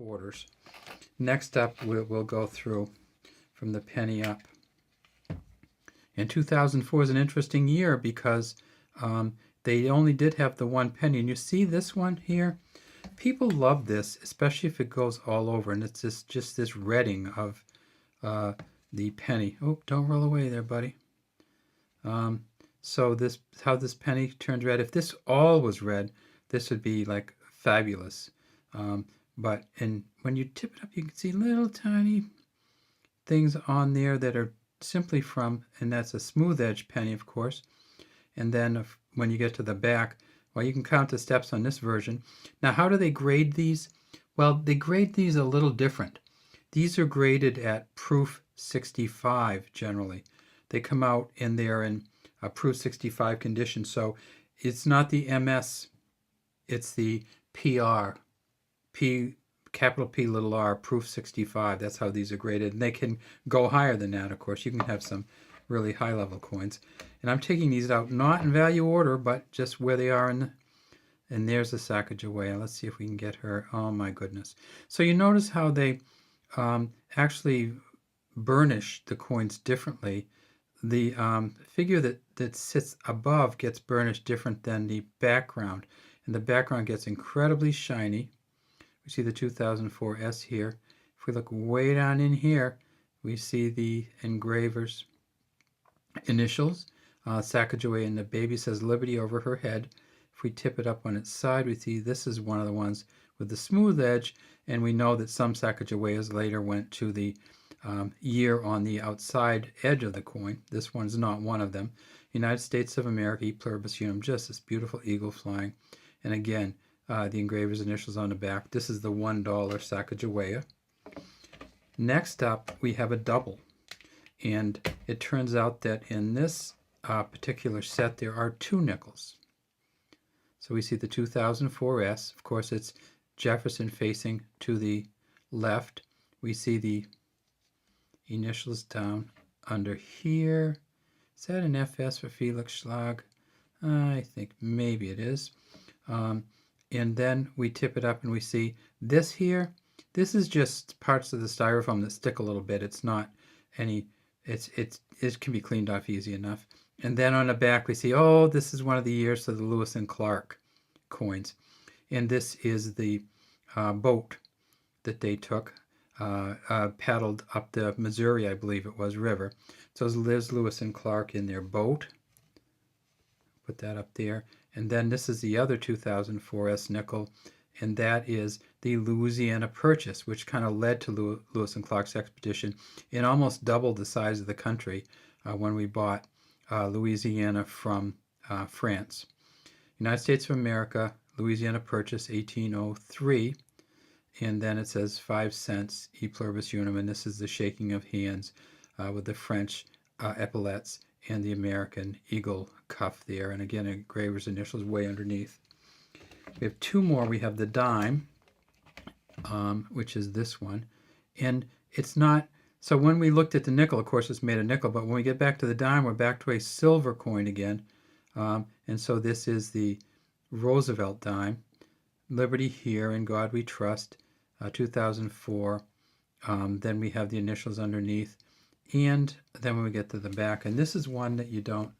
quarters. Next up, we'll go through from the penny up. And 2004 is an interesting year because they only did have the 1 penny. And you see this one here? People love this, especially if it goes all over. And it's just this redding of the penny. Oh, don't roll away there, buddy. So this how this penny turns red. If this all was red, this would be like fabulous. But when you tip it up, you can see little tiny things on there that are simply from, and that's a smooth edge penny, of course. And then when you get to the back, well, you can count the steps on this version. Now, how do they grade these? Well, they grade these a little different. These are graded at proof 65 generally. They come out and they're in a proof 65 condition. So it's not the MS, it's the PR, capital P little r, proof 65. That's how these are graded. And they can go higher than that, of course. You can have some really high level coins. And I'm taking these out not in value order, but just where they are in the, and there's the Sacagawea. Let's see if we can get her. Oh my goodness. So you notice how they actually burnish the coins differently. The figure that sits above gets burnished different than the background. And the background gets incredibly shiny. We see the 2004 S here. If we look way down in here, we see the engraver's initials. Sacagawea, and the baby says Liberty over her head. If we tip it up on its side, we see this is one of the ones with the smooth edge, and we know that some Sacagaweas later went to the year on the outside edge of the coin. This one's not one of them. United States of America, E pluribus unum, just this beautiful eagle flying. And again, the engraver's initials on the back. This is the $1 Sacagawea. Next up, we have a double. And it turns out that in this particular set, there are 2 nickels. So we see the 2004 S. Of course, it's Jefferson facing to the left. We see the initials down under here. Is that an FS for Felix Schlag? I think maybe it is. And then we tip it up and we see this here. This is just parts of the styrofoam that stick a little bit. It's not any, it can be cleaned off easy enough. And then on the back we see, oh, this is one of the years of the Lewis and Clark coins. And this is the boat that they took, paddled up the Missouri, I believe it was, river. So there's Lewis and Clark in their boat. Put that up there. And then this is the other 2004 S nickel, and that is the Louisiana Purchase, which kind of led to Lewis and Clark's expedition and almost doubled the size of the country when we bought Louisiana from France. United States of America, Louisiana Purchase, 1803, and then it says 5 cents, E pluribus unum, and this is the shaking of hands with the French epaulettes and the American eagle cuff there, and again, engraver's initials way underneath. We have 2 more. We have the dime, which is this one, and it's not, so when we looked at the nickel, of course it's made of nickel, but when we get back to the dime, we're back to a silver coin again, and so this is the Roosevelt dime, Liberty here, in God we trust, 2004, then we have the initials underneath, and then when we get to the back, and this is one that you don't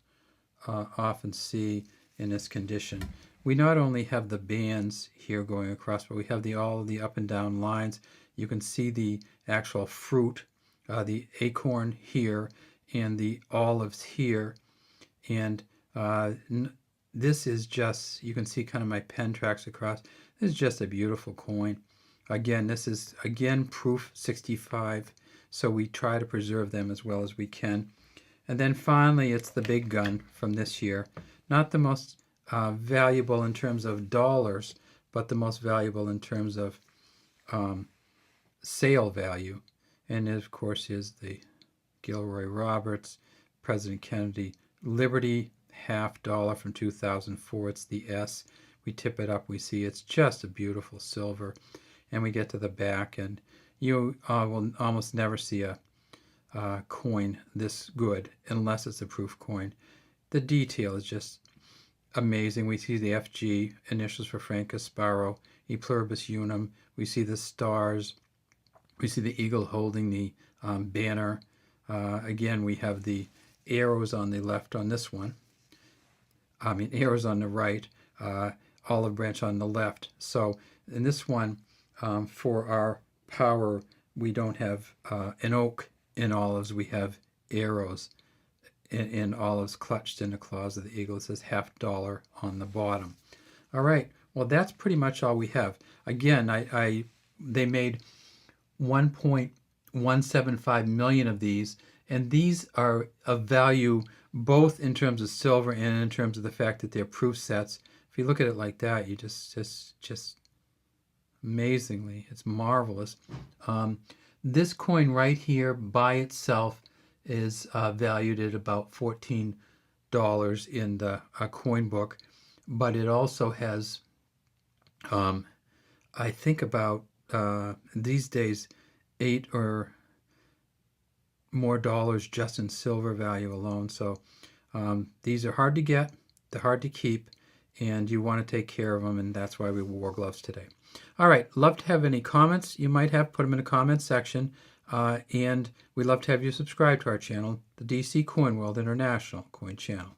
often see in this condition. We not only have the bands here going across, but we have all the up and down lines. You can see the actual fruit, the acorn here, and the olives here. And this is just, you can see kind of my pen tracks across. This is just a beautiful coin. Again, this is, proof 65. So we try to preserve them as well as we can. And then finally, it's the big gun from this year. Not the most valuable in terms of dollars, but the most valuable in terms of sale value. And it, of course, is the Gilroy Roberts, President Kennedy, Liberty, $50 from 2004. It's the S. We tip it up, we see it's just a beautiful silver. And we get to the back, and you will almost never see a coin this good unless it's a proof coin. The detail is just amazing. We see the FG, initials for Frank Sparrow, E pluribus unum. We see the stars. We see the eagle holding the banner. Again, we have the arrows on the left on this one. I mean, arrows on the right, olive branch on the left. So in this one, for our power, we don't have an oak in olives. We have arrows in olives clutched in the claws of the eagle. It says $50 on the bottom. All right. Well, that's pretty much all we have. Again, they made 1.175 million of these, and these are of value both in terms of silver and in terms of the fact that they're proof sets. If you look at it like that, you just amazingly, it's marvelous. This coin right here by itself is valued at about $14 in the coin book, but it also has, I think about these days, $8 or more dollars just in silver value alone. So these are hard to get, they're hard to keep, and you want to take care of them, and that's why we wore gloves today. All right, love to have any comments you might have. Put them in the comments section, and we'd love to have you subscribe to our channel, the DC Coin World International Coin Channel.